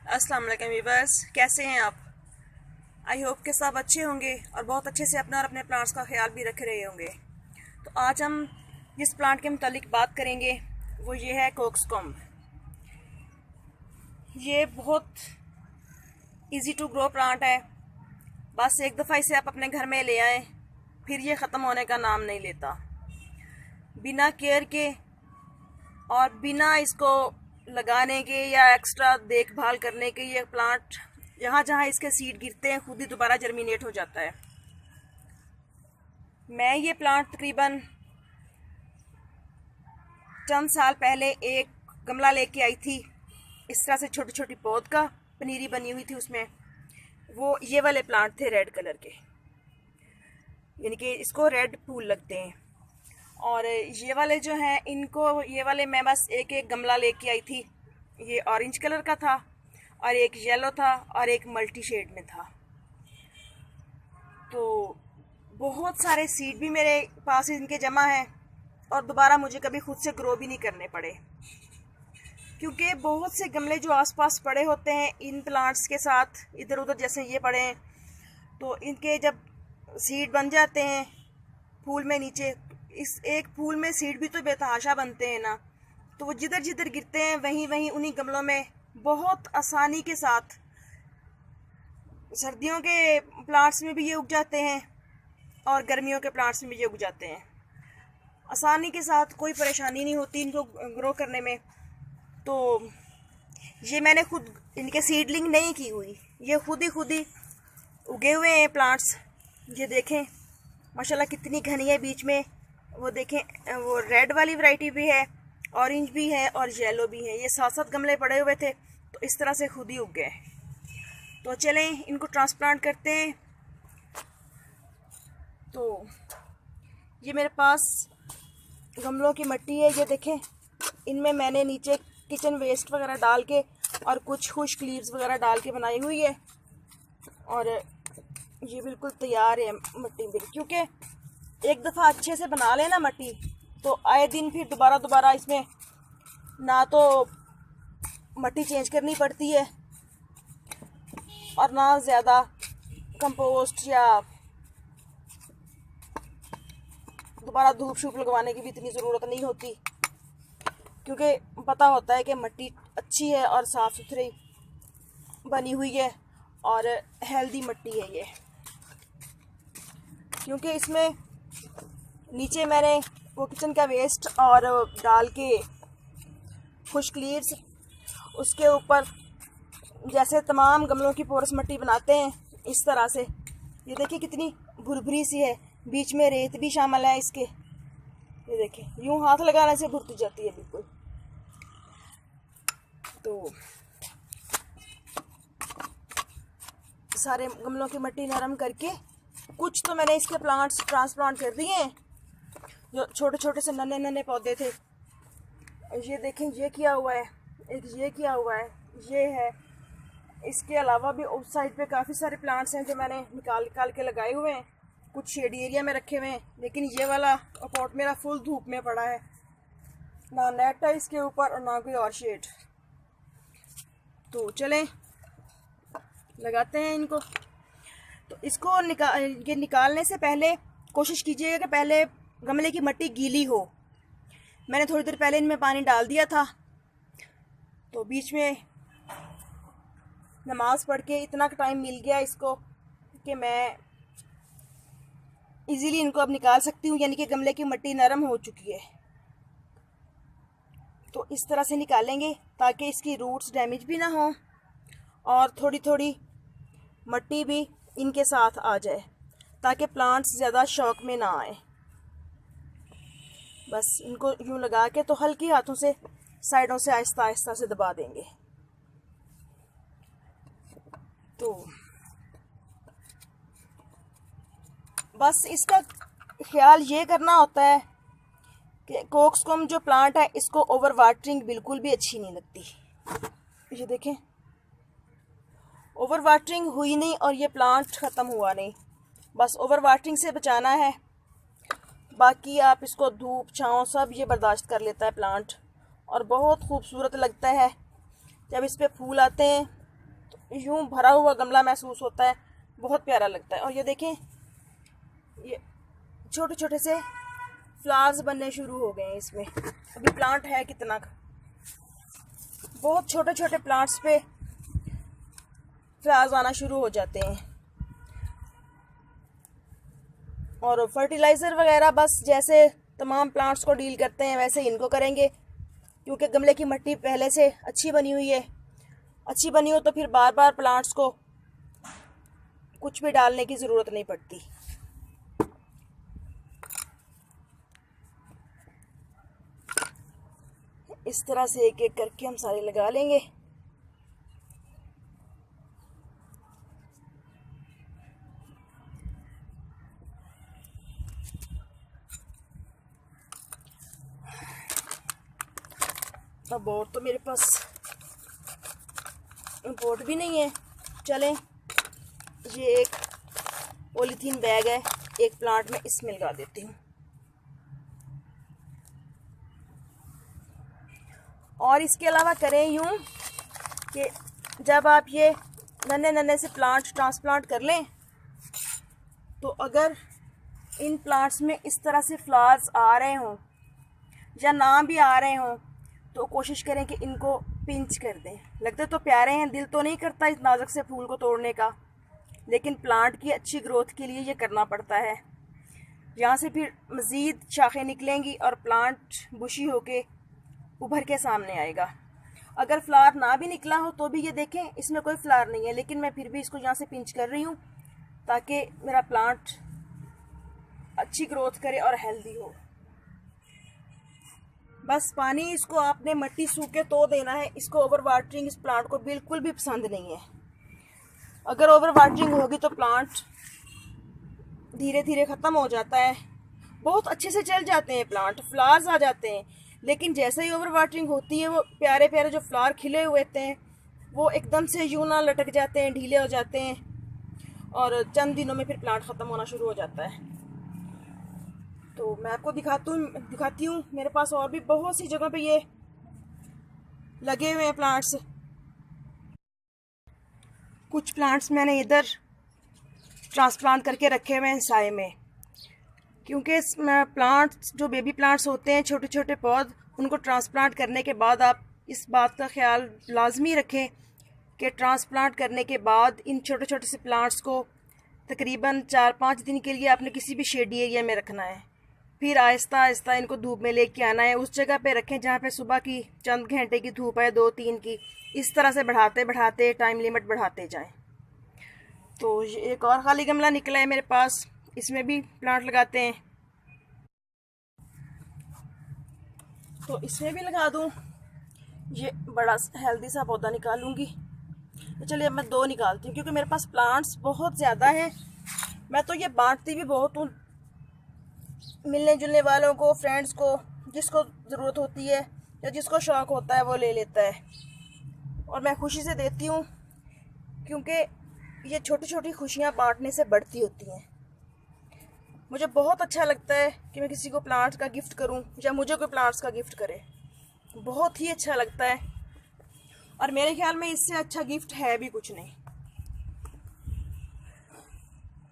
अस्सलाम वालेकुम व्यूअर्स, कैसे हैं आप? आई होप के सब अच्छे होंगे और बहुत अच्छे से अपना और अपने प्लांट्स का ख्याल भी रख रहे होंगे। तो आज हम जिस प्लांट के मुतालिक बात करेंगे वो ये है कोक्सकॉम्ब। ये बहुत इजी टू ग्रो प्लांट है। बस एक दफ़ा इसे आप अपने घर में ले आएँ, फिर ये ख़त्म होने का नाम नहीं लेता। बिना केयर के और बिना इसको लगाने के या एक्स्ट्रा देखभाल करने के ये प्लांट जहाँ जहाँ इसके सीड गिरते हैं खुद ही दोबारा जर्मिनेट हो जाता है। मैं ये प्लांट तकरीबन चंद साल पहले एक गमला लेके आई थी, इस तरह से छोटी छोटी पौध का पनीरी बनी हुई थी उसमें। वो ये वाले प्लांट थे रेड कलर के, यानी कि इसको रेड फूल लगते हैं। और ये वाले जो हैं इनको, ये वाले मैं बस एक एक गमला लेके आई थी। ये ऑरेंज कलर का था और एक येलो था और एक मल्टी शेड में था। तो बहुत सारे सीड भी मेरे पास इनके जमा हैं और दोबारा मुझे कभी खुद से ग्रो भी नहीं करने पड़े, क्योंकि बहुत से गमले जो आसपास पड़े होते हैं इन प्लांट्स के साथ इधर उधर जैसे ये पड़े हैं, तो इनके जब सीड बन जाते हैं फूल में नीचे, इस एक फूल में सीड भी तो बेतहाशा बनते हैं ना, तो वो जिधर जिधर गिरते हैं वहीं वहीं उन्हीं गमलों में बहुत आसानी के साथ सर्दियों के प्लांट्स में भी ये उग जाते हैं और गर्मियों के प्लांट्स में भी ये उग जाते हैं। आसानी के साथ, कोई परेशानी नहीं होती इनको ग्रो करने में। तो ये मैंने खुद इनके सीडलिंग नहीं की हुई, ये खुद ही उगे हुए हैं प्लांट्स। ये देखें माशाल्लाह कितनी घनी है बीच में। वो देखें, वो रेड वाली वैरायटी भी है, ऑरेंज भी है और येलो भी है। ये 7-7 गमले पड़े हुए थे तो इस तरह से खुद ही उग गए। तो चलें इनको ट्रांसप्लांट करते हैं। तो ये मेरे पास गमलों की मिट्टी है, ये देखें इनमें मैंने नीचे किचन वेस्ट वगैरह डाल के और कुछ खुश्क लीव्स वगैरह डाल के बनाई हुई है। और ये बिल्कुल तैयार है मिट्टी भी, क्योंकि एक दफ़ा अच्छे से बना लेना मिट्टी तो आए दिन फिर दोबारा इसमें ना तो मिट्टी चेंज करनी पड़ती है और ना ज़्यादा कंपोस्ट या दोबारा धूप शूप लगवाने की भी इतनी ज़रूरत नहीं होती, क्योंकि पता होता है कि मिट्टी अच्छी है और साफ़ सुथरी बनी हुई है और हेल्दी मिट्टी है ये। क्योंकि इसमें नीचे मैंने वो किचन का वेस्ट और डाल के खुश्क लीव्स, उसके ऊपर जैसे तमाम गमलों की पोरस मिट्टी बनाते हैं इस तरह से। ये देखिए कितनी भुरभुरी सी है, बीच में रेत भी शामिल है इसके। ये देखिए यूं हाथ लगाने से भुरती जाती है बिल्कुल। तो सारे गमलों की मिट्टी नरम करके कुछ तो मैंने इसके प्लांट्स ट्रांसप्लांट कर दिए हैं जो छोटे छोटे से नन्हे नन्हे पौधे थे। ये देखें ये किया हुआ है, एक ये किया हुआ है, ये है। इसके अलावा भी उस साइड पे काफ़ी सारे प्लांट्स हैं जो मैंने निकाल के लगाए हुए हैं, कुछ शेडी एरिया में रखे हुए हैं। लेकिन ये वाला पॉट मेरा फुल धूप में पड़ा है, ना नेट है इसके ऊपर और ना कोई और शेड। तो चलें लगाते हैं इनको। तो इसको निकालने से पहले कोशिश कीजिएगा कि पहले गमले की मिट्टी गीली हो। मैंने थोड़ी देर पहले इनमें पानी डाल दिया था, तो बीच में नमाज पढ़ के इतना टाइम मिल गया इसको कि मैं इजीली इनको अब निकाल सकती हूँ, यानी कि गमले की मिट्टी नरम हो चुकी है। तो इस तरह से निकालेंगे ताकि इसकी रूट्स डैमेज भी ना हो और थोड़ी थोड़ी मिट्टी भी इनके साथ आ जाए, ताकि प्लांट्स ज़्यादा शौक में ना आए। बस इनको यूं लगा के तो हल्की हाथों से साइडों से आहिस्ता आहिस्ता से दबा देंगे। तो बस इसका ख्याल ये करना होता है कि कोक्सकॉम्ब जो प्लांट है इसको ओवर वाटरिंग बिल्कुल भी अच्छी नहीं लगती। ये देखें ओवर वाटरिंग हुई नहीं और ये प्लांट ख़त्म हुआ नहीं। बस ओवर वाटरिंग से बचाना है, बाकी आप इसको धूप छाँव सब ये बर्दाश्त कर लेता है प्लांट और बहुत खूबसूरत लगता है जब इस पे फूल आते हैं यूं भरा हुआ गमला महसूस होता है, बहुत प्यारा लगता है। और ये देखें, ये छोटे छोटे से फ्लावर्स बनने शुरू हो गए हैं इसमें। अभी प्लांट है कितना, बहुत छोटे छोटे प्लांट्स पे फ्लावर्स आना शुरू हो जाते हैं। और फर्टिलाइज़र वगैरह बस जैसे तमाम प्लांट्स को डील करते हैं वैसे इनको करेंगे, क्योंकि गमले की मिट्टी पहले से अच्छी बनी हुई है। अच्छी बनी हो तो फिर बार बार प्लांट्स को कुछ भी डालने की ज़रूरत नहीं पड़ती। इस तरह से एक एक करके हम सारे लगा लेंगे। अब और तो मेरे पास पोट भी नहीं है। चलें, ये एक पॉलीथीन बैग है, एक प्लांट में इसमें लगा देती हूँ। और इसके अलावा करें यूँ कि जब आप ये नन्हे नन्हे से प्लांट ट्रांसप्लांट कर लें, तो अगर इन प्लांट्स में इस तरह से फ्लावर्स आ रहे हों या ना भी आ रहे हों, तो कोशिश करें कि इनको पिंच कर दें। लगते तो प्यारे हैं, दिल तो नहीं करता इस नाजुक से फूल को तोड़ने का, लेकिन प्लांट की अच्छी ग्रोथ के लिए ये करना पड़ता है। यहाँ से फिर मज़ीद शाखें निकलेंगी और प्लांट बुशी होके उभर के सामने आएगा। अगर फ्लावर ना भी निकला हो तो भी ये देखें, इसमें कोई फ्लावर नहीं है, लेकिन मैं फिर भी इसको यहाँ से पिंच कर रही हूँ ताकि मेरा प्लांट अच्छी ग्रोथ करे और हेल्दी हो। बस पानी इसको आपने मिट्टी सूख के तो देना है। इसको ओवर वाटरिंग इस प्लांट को बिल्कुल भी पसंद नहीं है। अगर ओवर वाटरिंग होगी तो प्लांट धीरे धीरे ख़त्म हो जाता है। बहुत अच्छे से चल जाते हैं प्लांट, फ्लावर्स आ जाते हैं, लेकिन जैसे ही ओवर वाटरिंग होती है वो प्यारे प्यारे जो फ्लावर खिले हुए होते हैं वो एकदम से यूं ना लटक जाते हैं, ढीले हो जाते हैं और चंद दिनों में फिर प्लांट ख़त्म होना शुरू हो जाता है। तो मैं आपको दिखाती हूँ। मेरे पास और भी बहुत सी जगह पे ये लगे हुए हैं प्लांट्स। कुछ प्लांट्स मैंने इधर ट्रांसप्लांट करके रखे हुए हैं साए में, क्योंकि प्लांट्स जो बेबी प्लांट्स होते हैं, छोटे छोटे पौध, उनको ट्रांसप्लांट करने के बाद आप इस बात का ख्याल लाजमी रखें कि ट्रांसप्लांट करने के बाद इन छोटे छोटे से प्लांट्स को तकरीबन 4-5 दिन के लिए आपने किसी भी शेडी एरिया में रखना है। फिर आहिस्ता आहिस्ता इनको धूप में लेके आना है। उस जगह पे रखें जहाँ पे सुबह की चंद घंटे की धूप है, 2-3 की। इस तरह से बढ़ाते बढ़ाते टाइम लिमिट बढ़ाते जाएं। तो ये एक और खाली गमला निकला है मेरे पास, इसमें भी प्लांट लगाते हैं। तो इसमें भी लगा दूँ। ये बड़ा हेल्दी सा पौधा निकालूंगी। तो चलिए अब मैं 2 निकालती हूँ, क्योंकि मेरे पास प्लांट्स बहुत ज़्यादा हैं। मैं तो ये बांटती भी बहुत हूँ, मिलने जुलने वालों को, फ्रेंड्स को, जिसको ज़रूरत होती है या जिसको शौक़ होता है वो ले लेता है। और मैं खुशी से देती हूँ, क्योंकि ये छोटी छोटी खुशियाँ बांटने से बढ़ती होती हैं। मुझे बहुत अच्छा लगता है कि मैं किसी को प्लांट्स का गिफ्ट करूँ या मुझे कोई प्लांट्स का गिफ्ट करे, बहुत ही अच्छा लगता है। और मेरे ख्याल में इससे अच्छा गिफ्ट है भी कुछ नहीं।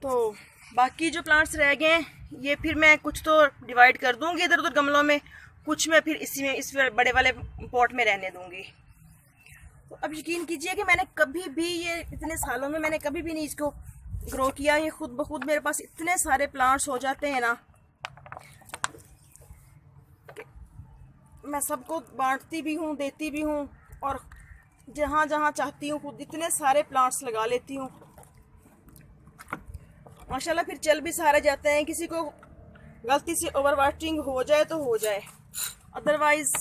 तो बाकी जो प्लांट्स रह गए हैं ये फिर मैं कुछ तो डिवाइड कर दूंगी इधर उधर गमलों में, कुछ मैं फिर इस बड़े वाले पॉट में रहने दूंगी। तो अब यकीन कीजिए कि मैंने कभी भी, ये इतने सालों में मैंने कभी भी नहीं इसको ग्रो किया। ये खुद ब खुद मेरे पास इतने सारे प्लांट्स हो जाते हैं ना, मैं सबको बांटती भी हूँ, देती भी हूँ, और जहाँ जहाँ चाहती हूँ खुद इतने सारे प्लांट्स लगा लेती हूँ। माशाल्लाह फिर चल भी सारे जाते हैं। किसी को गलती से ओवर वाटरिंग हो जाए तो हो जाए, अदरवाइज़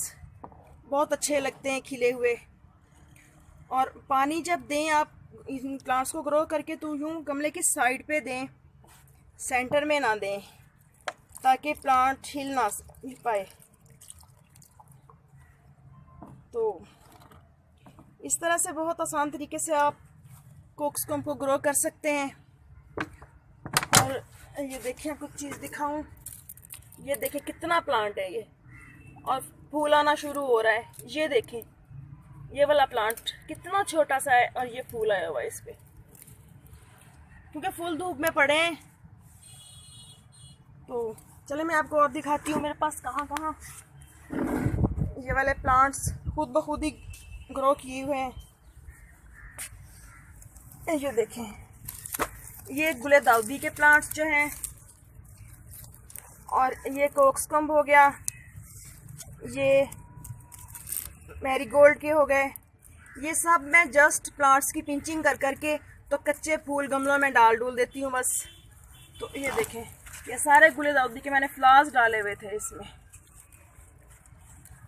बहुत अच्छे लगते हैं खिले हुए। और पानी जब दें आप इन प्लांट्स को ग्रो करके, तो यूँ गमले की साइड पे दें, सेंटर में ना दें, ताकि प्लांट हिल ना पाए। तो इस तरह से बहुत आसान तरीके से आप कोक्सकॉम को ग्रो कर सकते हैं। और ये देखिए, आपको चीज़ दिखाऊं, ये देखें कितना प्लांट है ये, और फूल आना शुरू हो रहा है। ये देखें, ये वाला प्लांट कितना छोटा सा है और ये फूल आया हुआ है इस पे, क्योंकि फूल धूप में पड़े हैं। तो चले मैं आपको और दिखाती हूँ मेरे पास कहाँ कहाँ ये वाले प्लांट्स खुद ब खुद ही ग्रो किए हुए हैं। ये देखें, ये गुले दाऊदी के प्लांट्स जो हैं, और ये कोक्सकम्ब हो गया, ये मैरीगोल्ड के हो गए। ये सब मैं जस्ट प्लांट्स की पिंचिंग कर करके तो कच्चे फूल गमलों में डाल डूल देती हूँ बस। तो ये देखें, ये सारे गुले दाऊदी के मैंने फ्लावर्स डाले हुए थे इसमें।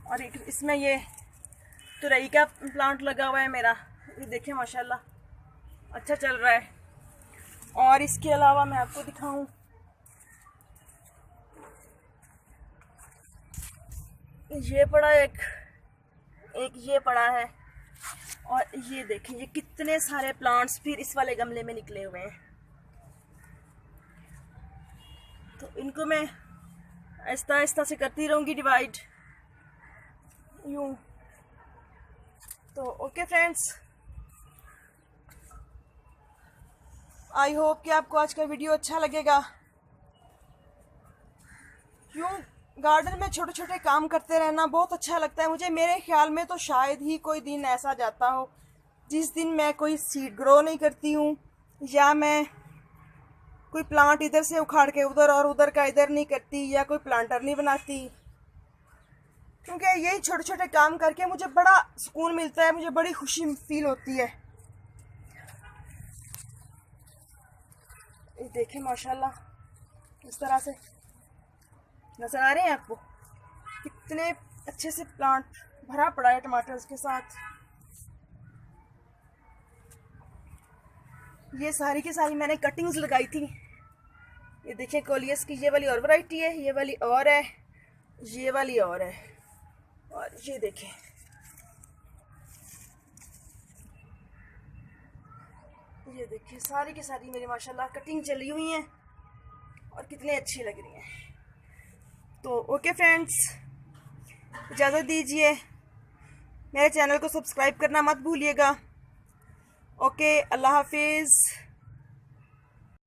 और इसमें ये तुरई का प्लांट लगा हुआ है मेरा, ये देखें माशाल्लाह अच्छा चल रहा है। और इसके अलावा मैं आपको दिखाऊं, ये पड़ा एक ये पड़ा है। और ये देखें, ये कितने सारे प्लांट्स फिर इस वाले गमले में निकले हुए हैं। तो इनको मैं आहिस्ता आहिस्ता से करती रहूँगी डिवाइड यूँ। तो ओके फ्रेंड्स, आई होप कि आपको आज का वीडियो अच्छा लगेगा। यूँ गार्डन में छोटे छोटे काम करते रहना बहुत अच्छा लगता है मुझे। मेरे ख्याल में तो शायद ही कोई दिन ऐसा जाता हो जिस दिन मैं कोई सीड ग्रो नहीं करती हूँ, या मैं कोई प्लांट इधर से उखाड़ के उधर और उधर का इधर नहीं करती, या कोई प्लांटर नहीं बनाती। क्योंकि यही छोटे छोटे काम करके मुझे बड़ा सुकून मिलता है, मुझे बड़ी खुशी फील होती है। ये देखें माशाल्लाह इस तरह से नज़र आ रहे हैं आपको, कितने अच्छे से प्लांट भरा पड़ा है टमाटर्स के साथ। ये सारी की सारी मैंने कटिंग्स लगाई थी। ये देखिए कोलियस की ये वाली और वैरायटी है, ये वाली और है, ये वाली और है। और ये देखें, ये देखिए सारी की सारी मेरी माशाल्लाह कटिंग चली हुई हैं और कितनी अच्छी लग रही हैं। तो ओके फ्रेंड्स, इजाज़त दीजिए, मेरे चैनल को सब्सक्राइब करना मत भूलिएगा। ओके, अल्लाह हाफिज़।